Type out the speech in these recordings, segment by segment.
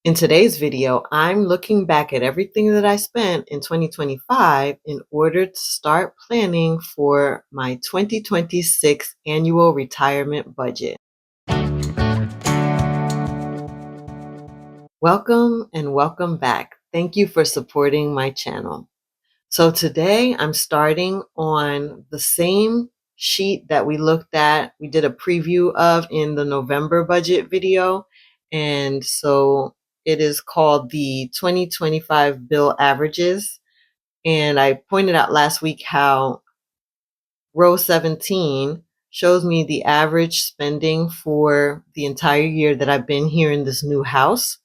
In today's video, I'm looking back at everything that I spent in 2025 in order to start planning for my 2026 annual retirement budget. Welcome and welcome back. Thank you for supporting my channel. So today I'm starting on the same sheet that we did a preview of in the November budget video. And so it is called the 2025 bill averages. And I pointed out last week how row 17 shows me the average spending for the entire year that I've been here in this new house.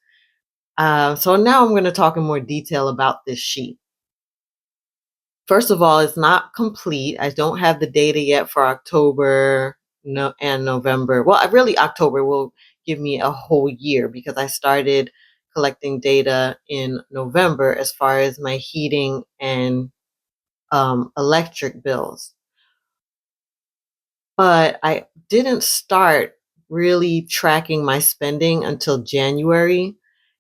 So now I'm going to talk in more detail about this sheet. First of all, it's not complete. I don't have the data yet for October and November. Well, really October will give me a whole year because I started collecting data in November as far as my heating and electric bills. But I didn't start really tracking my spending until January.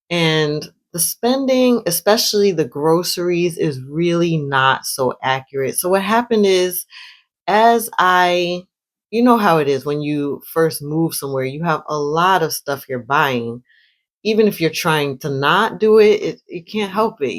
And the spending, especially the groceries, is really not so accurate. So what happened is, you know how it is when you first move somewhere, you have a lot of stuff you're buying. Even if you're trying to not do it, you can't help it.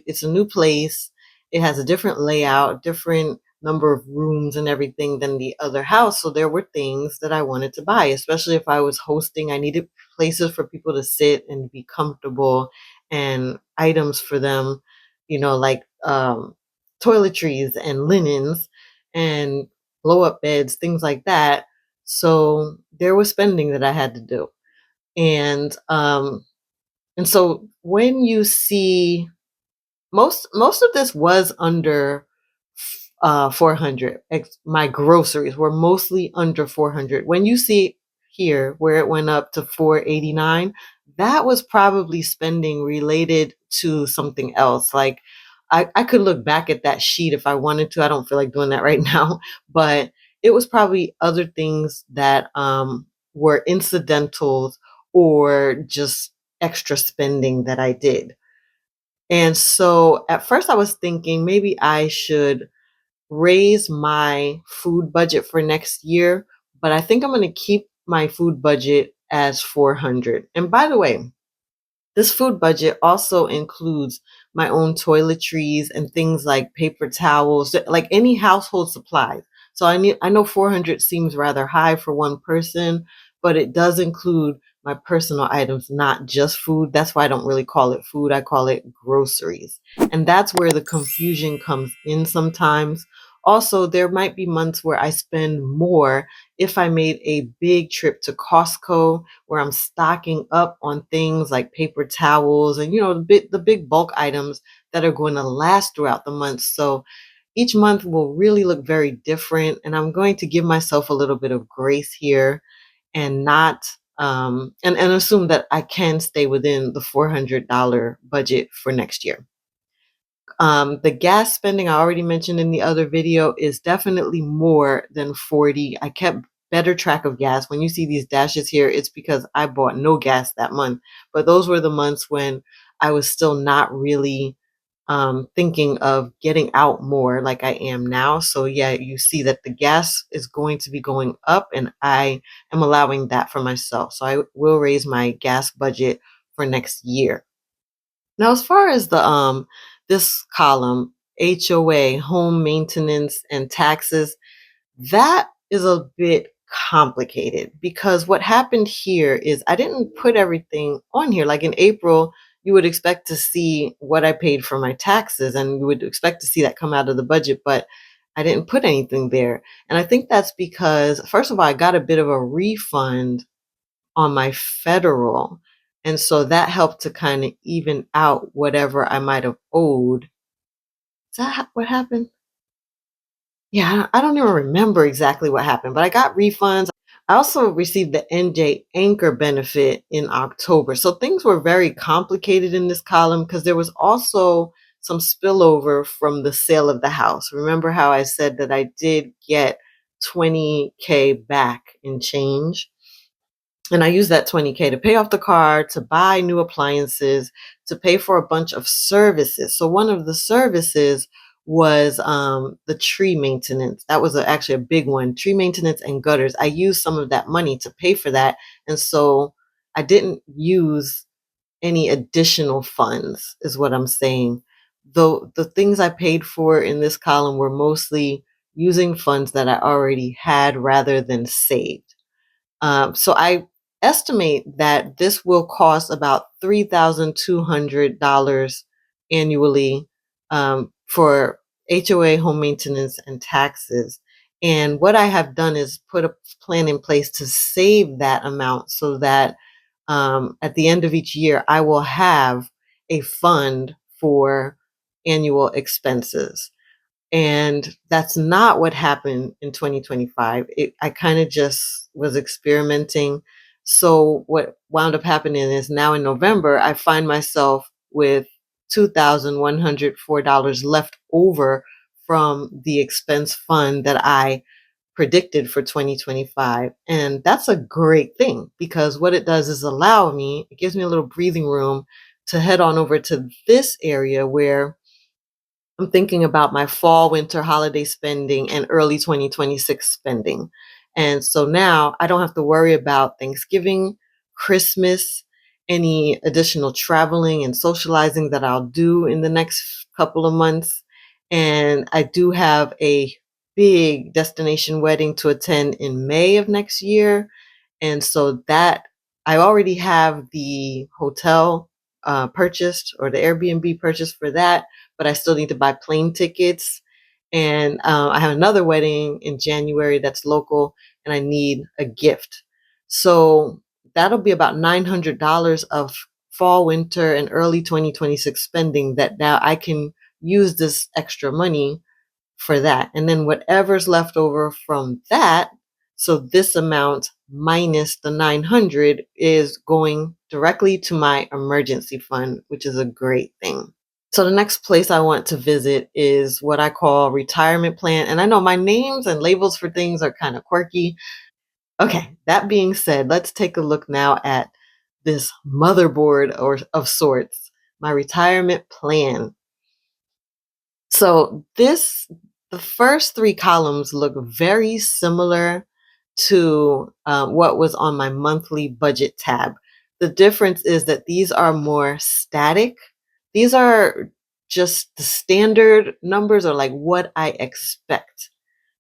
It's a new place. It has a different layout, different number of rooms and everything than the other house. So there were things that I wanted to buy, especially if I was hosting. I needed places for people to sit and be comfortable and items for them, like toiletries and linens and blow up beds, things like that. So there was spending that I had to do. And so when you see most of this was under 400. My groceries were mostly under 400. When you see here where it went up to 489, that was probably spending related to something else. Like I could look back at that sheet if I wanted to. I don't feel like doing that right now, but it was probably other things that were incidentals or just extra spending that I did. And so at first I was thinking maybe I should raise my food budget for next year, but I think I'm going to keep my food budget as 400. And by the way, this food budget also includes my own toiletries and things like paper towels, like any household supplies. So I know 400 seems rather high for one person, but it does include my personal items, not just food. That's why I don't really call it food. I call it groceries. And that's where the confusion comes in sometimes. Also, there might be months where I spend more if I made a big trip to Costco where I'm stocking up on things like paper towels and the big bulk items that are going to last throughout the month. So each month will really look very different, and I'm going to give myself a little bit of grace here and not and assume that I can stay within the $400 budget for next year. The gas spending I already mentioned in the other video is definitely more than 40. I kept better track of gas. When you see these dashes here, it's because I bought no gas that month. But those were the months when I was still not really thinking of getting out more like I am now. So yeah, you see that the gas is going to be going up, and I am allowing that for myself. So I will raise my gas budget for next year. Now, as far as the this column, HOA, home maintenance and taxes, that is a bit complicated because what happened here is I didn't put everything on here. Like in April, you would expect to see what I paid for my taxes and you would expect to see that come out of the budget, but I didn't put anything there. And I think that's because, first of all, I got a bit of a refund on my federal. And so that helped to kind of even out whatever I might have owed. Is that what happened? Yeah, I don't even remember exactly what happened, but I got refunds. I also received the NJ Anchor benefit in October. So things were very complicated in this column because there was also some spillover from the sale of the house. Remember how I said that I did get 20K back in change? And I use that 20K to pay off the car, to buy new appliances, to pay for a bunch of services. So one of the services was the tree maintenance. That was actually a big one. Tree maintenance and gutters. I used some of that money to pay for that. And so I didn't use any additional funds, is what I'm saying. Though the things I paid for in this column were mostly using funds that I already had rather than saved. So I estimate that this will cost about $3,200 annually for HOA, home maintenance, and taxes. And what I have done is put a plan in place to save that amount so that at the end of each year, I will have a fund for annual expenses. And that's not what happened in 2025. I kind of just was experimenting. So what wound up happening is now in November, I find myself with $2,104 left over from the expense fund that I predicted for 2025. And that's a great thing because what it does is it gives me a little breathing room to head on over to this area where I'm thinking about my fall, winter holiday spending and early 2026 spending. And so now I don't have to worry about Thanksgiving, Christmas, any additional traveling and socializing that I'll do in the next couple of months. And I do have a big destination wedding to attend in May of next year. And so that I already have the hotel purchased, or the Airbnb purchased for that, but I still need to buy plane tickets. And I have another wedding in January that's local, and I need a gift. So that'll be about $900 of fall, winter, and early 2026 spending that now I can use this extra money for that. And then whatever's left over from that, so this amount minus the 900 is going directly to my emergency fund, which is a great thing. So the next place I want to visit is what I call retirement plan. And I know my names and labels for things are kind of quirky. Okay, that being said, let's take a look now at this motherboard or of sorts, my retirement plan. So the first three columns look very similar to what was on my monthly budget tab. The difference is that these are more static. These are just the standard numbers, or like what I expect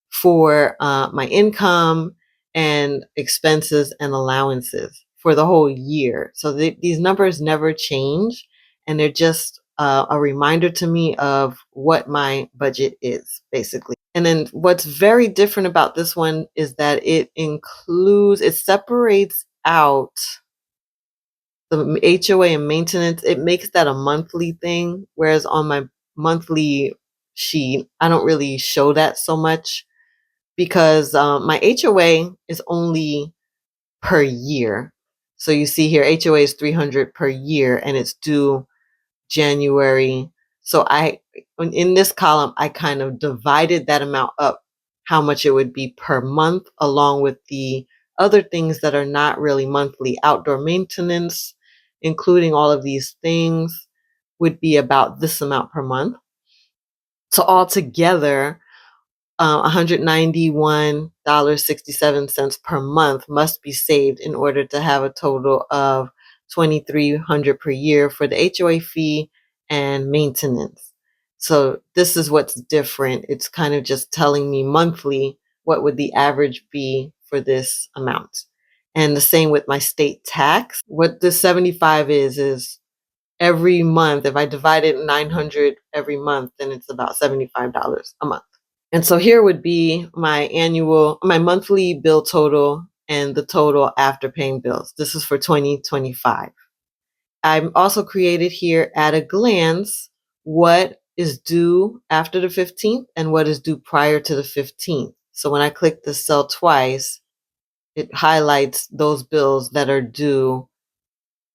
for my income and expenses and allowances for the whole year. So these numbers never change, and they're just a reminder to me of what my budget is, basically. And then what's very different about this one is that it separates out the HOA and maintenance. It makes that a monthly thing, whereas on my monthly sheet, I don't really show that so much because my HOA is only per year. So you see here, HOA is 300 per year, and it's due January. So in this column, I kind of divided that amount up, how much it would be per month, along with the other things that are not really monthly. Outdoor maintenance, including all of these things, would be about this amount per month. So altogether, $191.67 per month must be saved in order to have a total of $2,300 per year for the HOA fee and maintenance. So this is what's different. It's kind of just telling me monthly what would the average be for this amount. And the same with my state tax. What the 75 is every month. If I divide it 900 every month, then it's about $75 a month. And so here would be my monthly bill total and the total after paying bills. This is for 2025. I'm also created here at a glance what is due after the 15th and what is due prior to the 15th. So when I click the cell twice, it highlights those bills that are due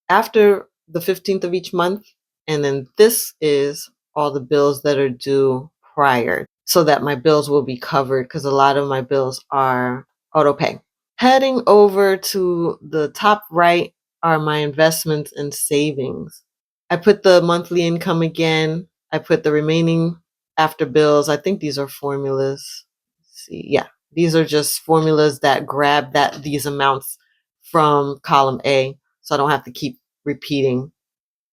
after the 15th of each month. And then this is all the bills that are due prior, so that my bills will be covered, because a lot of my bills are auto pay. Heading over to the top right are my investments and savings. I put the monthly income again. I put the remaining after bills. I think these are formulas. Let's see. Yeah, these are just formulas that grab these amounts from column A, so I don't have to keep repeating.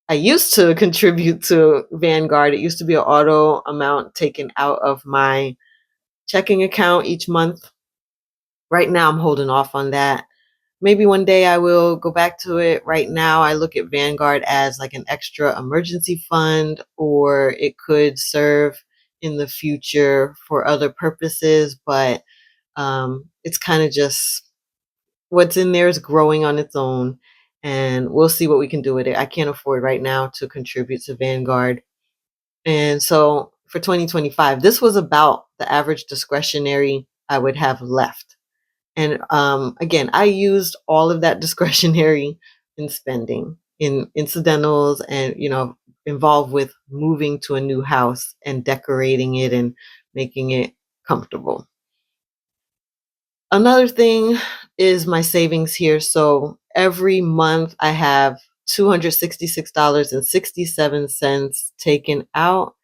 I used to contribute to Vanguard. It used to be an auto amount taken out of my checking account each month. Right now, I'm holding off on that. Maybe one day I will go back to it. Right now, I look at Vanguard as like an extra emergency fund, or it could serve in the future for other purposes, but it's kind of just what's in there is growing on its own, and we'll see what we can do with it. I can't afford right now to contribute to Vanguard. And so for 2025, this was about the average discretionary I would have left. And again, I used all of that discretionary in spending, in incidentals, and involved with moving to a new house and decorating it and making it comfortable. Another thing is my savings here. So every month I have $266.67 taken out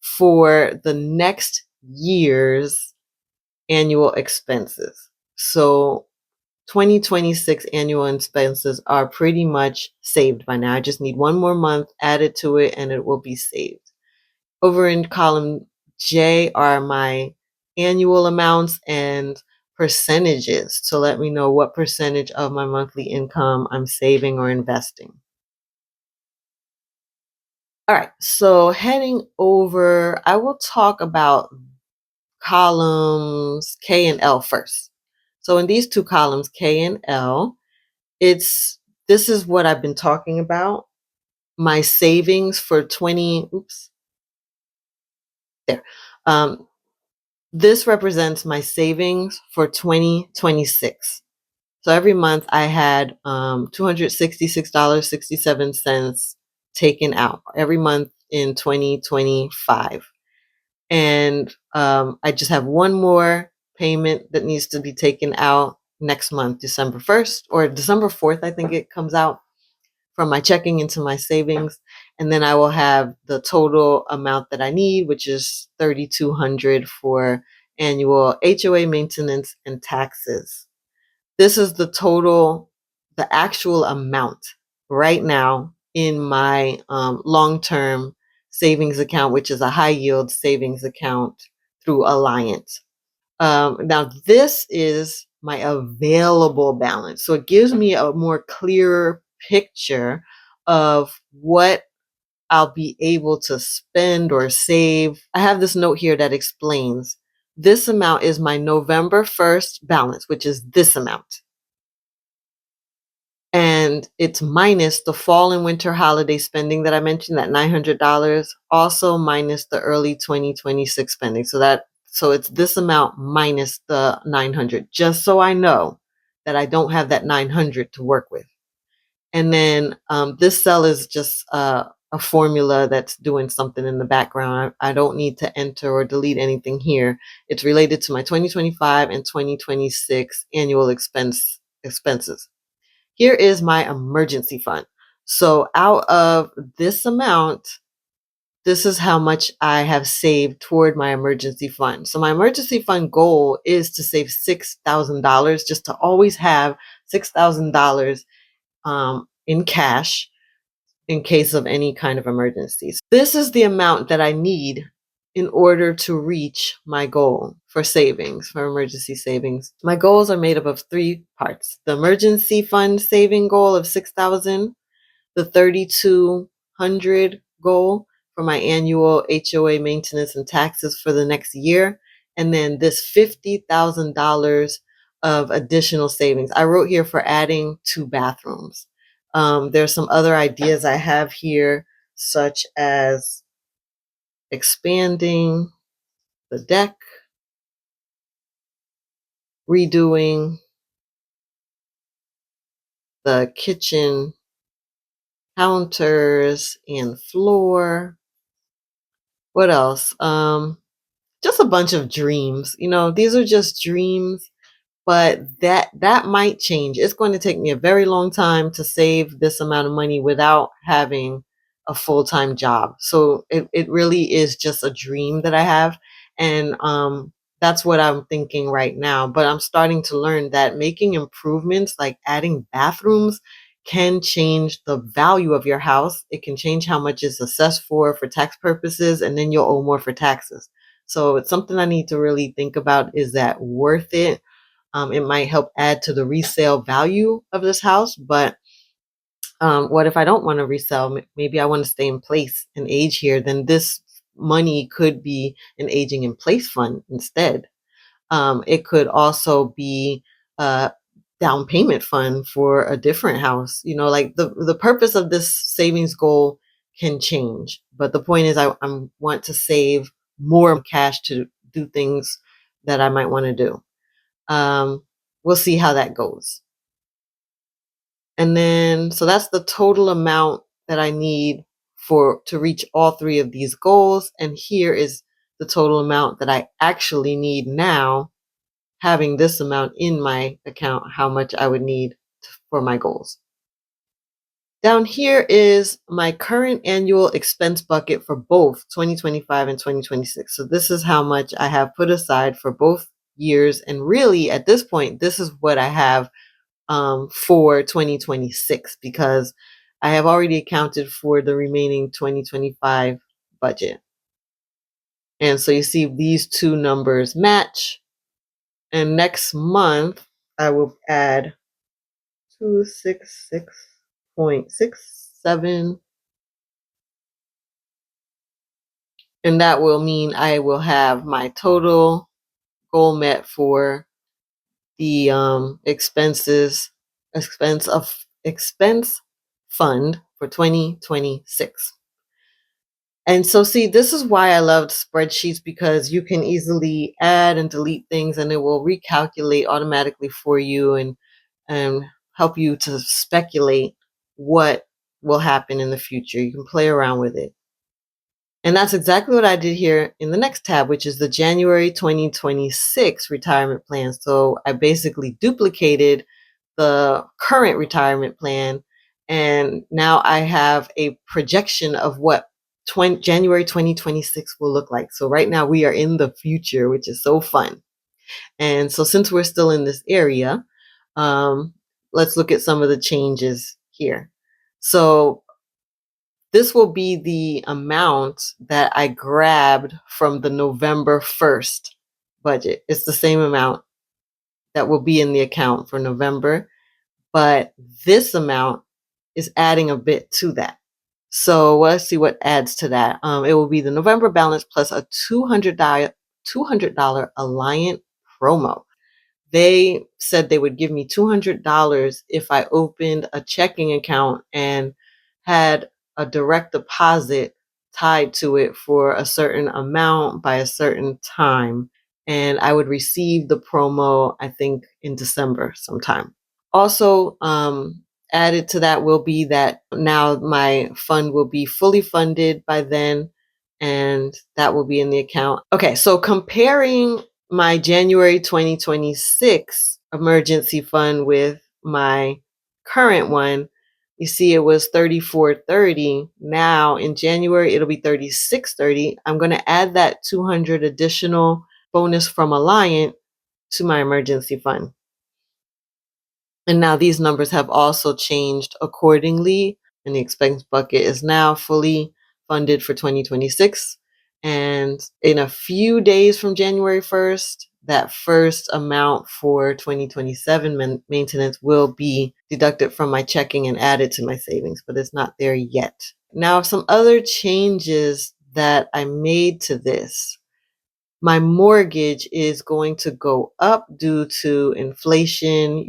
for the next year's annual expenses. So 2026 annual expenses are pretty much saved by now. I just need one more month added to it and it will be saved. Over in column J are my annual amounts and percentages to let me know what percentage of my monthly income I'm saving or investing. All right, so heading over, I will talk about columns K and L first. So in these two columns, K and L, this is what I've been talking about. My savings for 20, oops, there. This represents my savings for 2026. So every month I had $266.67 taken out every month in 2025. And I just have one more payment that needs to be taken out next month, December 1st or December 4th, I think it comes out, from my checking into my savings. And then I will have the total amount that I need, which is $3,200 for annual HOA maintenance and taxes. This is the total, the actual amount right now in my long-term savings account, which is a high yield savings account through Alliance. Now, this is my available balance. So it gives me a more clearer picture of what I'll be able to spend or save. I have this note here that explains this amount is my November 1st balance, which is this amount. And it's minus the fall and winter holiday spending that I mentioned, that $900, also minus the early 2026 spending. So it's this amount minus the 900, just so I know that I don't have that 900 to work with. And then this cell is just a formula that's doing something in the background. I don't need to enter or delete anything here. It's related to my 2025 and 2026 annual expenses. Here is my emergency fund. So out of this amount, this is how much I have saved toward my emergency fund. So my emergency fund goal is to save $6,000, just to always have $6,000 in cash in case of any kind of emergencies. This is the amount that I need in order to reach my goal for savings, for emergency savings. My goals are made up of three parts: the emergency fund saving goal of 6,000, the 3,200 goal for my annual HOA maintenance and taxes for the next year, and then this $50,000 of additional savings. I wrote here for adding 2 bathrooms. There's some other ideas I have here, such as expanding the deck, redoing the kitchen counters and floor. What else? Just a bunch of dreams. These are just dreams, but that might change. It's going to take me a very long time to save this amount of money without having a full-time job. So it really is just a dream that I have. And that's what I'm thinking right now. But I'm starting to learn that making improvements like adding bathrooms can change the value of your house. It can change how much it's assessed for tax purposes, and then you'll owe more for taxes. So it's something I need to really think about. Is that worth it? It might help add to the resale value of this house, but what if I don't want to resell? Maybe I want to stay in place and age here. Then this money could be an aging in place fund instead. It could also be a down payment fund for a different house. Like the purpose of this savings goal can change, but the point is I want to save more cash to do things that I might want to do. We'll see how that goes. And then, so that's the total amount that I need to reach all three of these goals. And here is the total amount that I actually need now, having this amount in my account, how much I would need for my goals. Down here is my current annual expense bucket for both 2025 and 2026. So this is how much I have put aside for both years. And really, at this point, this is what I have for 2026, because I have already accounted for the remaining 2025 budget. And so you see these two numbers match. And next month, I will add 266.67. And that will mean I will have my total goal met for the expense fund for 2026. And so, see, this is why I loved spreadsheets, because you can easily add and delete things and it will recalculate automatically for you and help you to speculate what will happen in the future. You can play around with it. And that's exactly what I did here in the next tab, which is the January 2026 retirement plan. So I basically duplicated the current retirement plan, and now I have a projection of what January 2026 will look like. So right now we are in the future, which is so fun. And so since we're still in this area, let's look at some of the changes here. So this will be the amount that I grabbed from the November 1st budget. It's the same amount that will be in the account for November, but this amount is adding a bit to that. So let's see what adds to that. It will be the November balance plus a $200 Alliant promo. They said they would give me $200 if I opened a checking account and had a direct deposit tied to it for a certain amount by a certain time. And I would receive the promo, I think, in December sometime. Also, added to that will be that now my fund will be fully funded by then, and that will be in the account. Okay, so comparing my January 2026 emergency fund with my current one, you see it was $34.30. Now in January it'll be $36.30. I'm going to add that 200 additional bonus from Alliant to my emergency fund. And now these numbers have also changed accordingly, and the expense bucket is now fully funded for 2026. And in a few days from January 1st, that first amount for 2027 maintenance will be deducted from my checking and added to my savings, but it's not there yet. Now, some other changes that I made to this. My mortgage is going to go up due to inflation,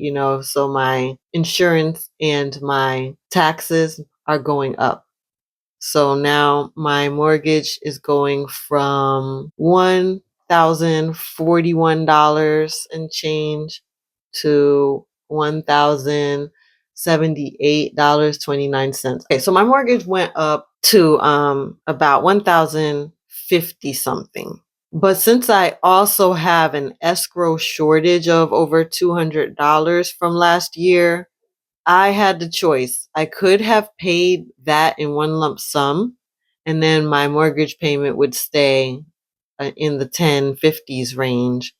so my insurance and my taxes are going up. So now my mortgage is going from $1,041 and change to $1,078.29. Okay, so my mortgage went up to about $1,050 something. But since I also have an escrow shortage of over $200 from last year, I had the choice. I could have paid that in one lump sum, and then my mortgage payment would stay in the 1050s range.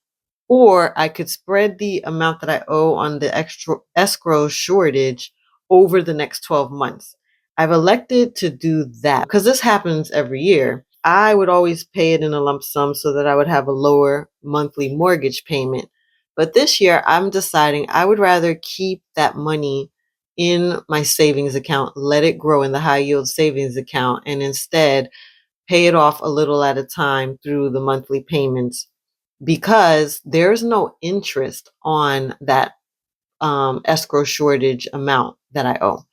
Or I could spread the amount that I owe on the extra escrow shortage over the next 12 months. I've elected to do that because this happens every year. I would always pay it in a lump sum so that I would have a lower monthly mortgage payment. But this year, I'm deciding I would rather keep that money in my savings account, let it grow in the high yield savings account, and instead pay it off a little at a time through the monthly payments because there's no interest on that escrow shortage amount that I owe.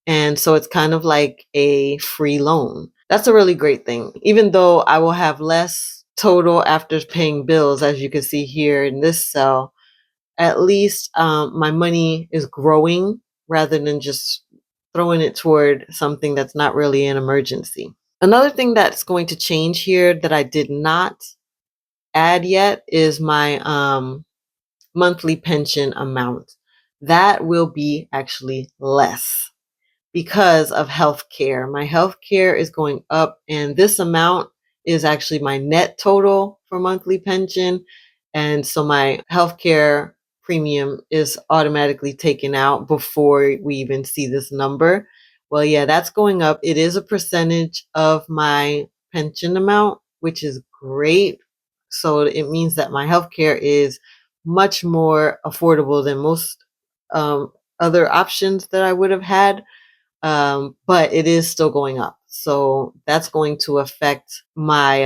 And so it's kind of like a free loan. That's a really great thing. Even though I will have less total after paying bills, as you can see here in this cell, at least my money is growing rather than just throwing it toward something that's not really an emergency. Another thing that's going to change here that I did not add yet is my monthly pension amount. That will be actually less because of healthcare. My healthcare is going up, and this amount is actually my net total for monthly pension. And so my healthcare premium is automatically taken out before we even see this number. Well, yeah, that's going up. It is a percentage of my pension amount, which is great. So it means that my healthcare is much more affordable than most other options that I would have had, but it is still going up. So that's going to affect my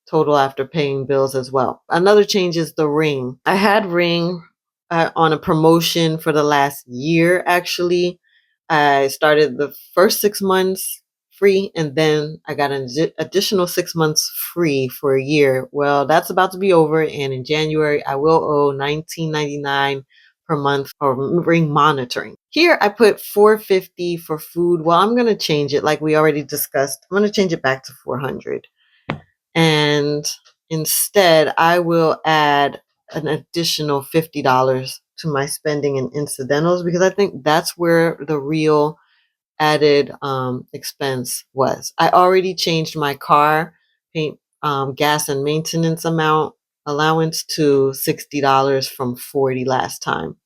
total after paying bills as well. Another change is the Ring. I had Ring on a promotion for the last year, actually. I started the first 6 months free, and then I got an additional 6 months free for a year. Well, that's about to be over, and in January, I will owe $19.99 per month for Ring monitoring. Here I put $450 for food. Well, I'm going to change it like we already discussed. I'm going to change it back to $400. And instead, I will add an additional $50 to my spending and incidentals because I think that's where the real added expense was. I already changed my car paint, gas and maintenance amount allowance to $60 from $40 last time.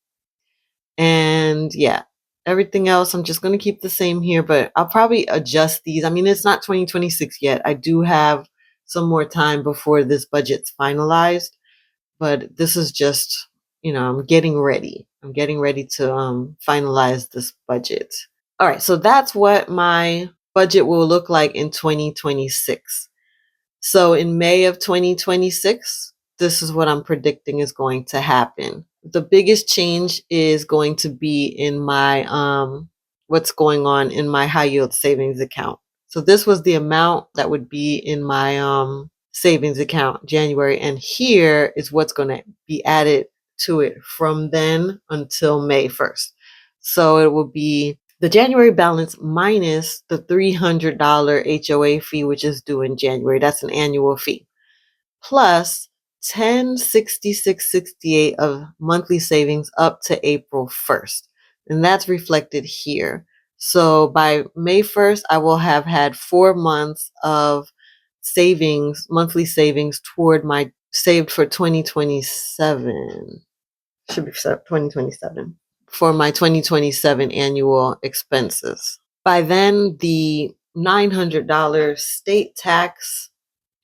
And yeah, everything else I'm just going to keep the same here, but I'll probably adjust these. I mean, it's not 2026 yet. I do have some more time before this budget's finalized, but this is just, I'm getting ready. I'm getting ready to finalize this budget. All right, so that's what my budget will look like in 2026. So in May of 2026, this is what I'm predicting is going to happen. The biggest change is going to be in my what's going on in my high yield savings account. So this was the amount that would be in my savings account January, and here is what's going to be added to it from then until May 1st. So it will be the January balance minus the $300 HOA fee, which is due in January. That's an annual fee. Plus 1066.68 of monthly savings up to April 1st. And that's reflected here. So by May 1st, I will have had 4 months of savings, monthly savings toward my saved for 2027. Should be 2027 for my 2027 annual expenses. By then, the $900 state tax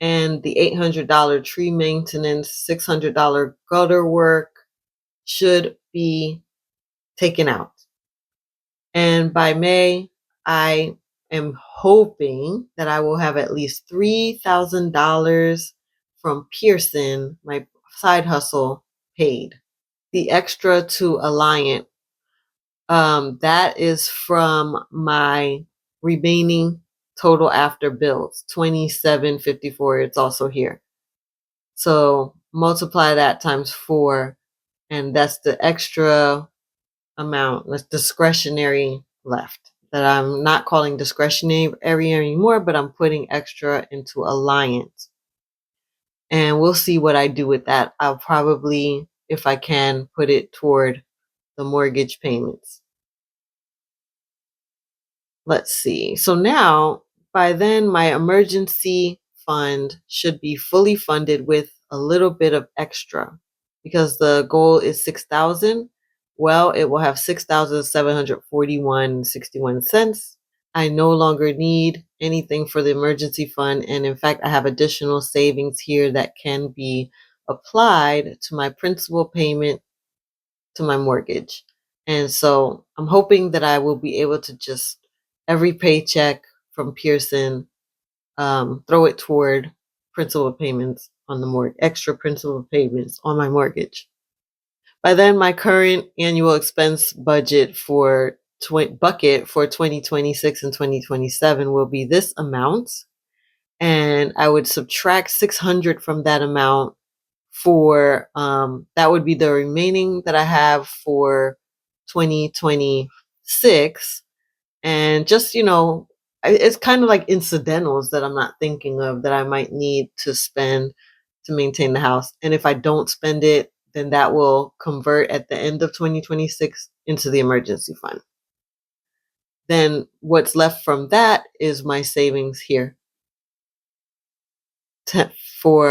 and the $800 tree maintenance, $600 gutter work should be taken out. And by May, I am hoping that I will have at least $3,000 from Pearson, my side hustle, paid. The extra to Alliant, that is from my remaining total after bills, 2754. It's also here. So multiply that times 4, and that's the extra amount, that's discretionary left that I'm not calling discretionary anymore, but I'm putting extra into Alliance. And we'll see what I do with that. I'll probably, if I can, put it toward the mortgage payments. Let's see. So now, by then, my emergency fund should be fully funded with a little bit of extra because the goal is 6,000. Well, it will have 6,741.61. I no longer need anything for the emergency fund. And in fact, I have additional savings here that can be applied to my principal payment to my mortgage. And so I'm hoping that I will be able to just every paycheck from Pearson, throw it toward principal payments on the mortgage, extra principal payments on my mortgage. By then, my current annual expense budget for bucket for 2026 and 2027 will be this amount. And I would subtract 600 from that amount for that would be the remaining that I have for 2026. And just, it's kind of like incidentals that I'm not thinking of that I might need to spend to maintain the house. And if I don't spend it, then that will convert at the end of 2026 into the emergency fund. Then what's left from that is my savings here for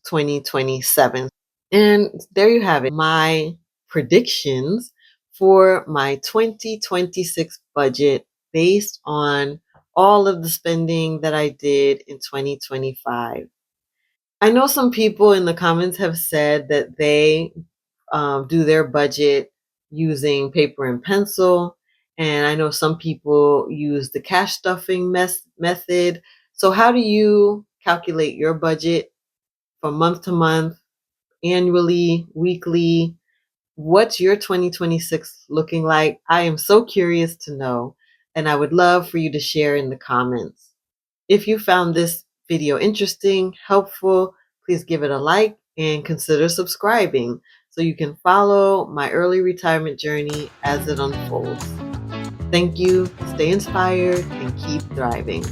2027. And there you have it, my predictions for my 2026 budget based on all of the spending that I did in 2025. I know some people in the comments have said that they do their budget using paper and pencil. And I know some people use the cash stuffing method. So, how do you calculate your budget from month to month, annually, weekly? What's your 2026 looking like? I am so curious to know, and I would love for you to share in the comments. If you found this video interesting, helpful, please give it a like and consider subscribing so you can follow my early retirement journey as it unfolds. Thank you, stay inspired, and keep thriving.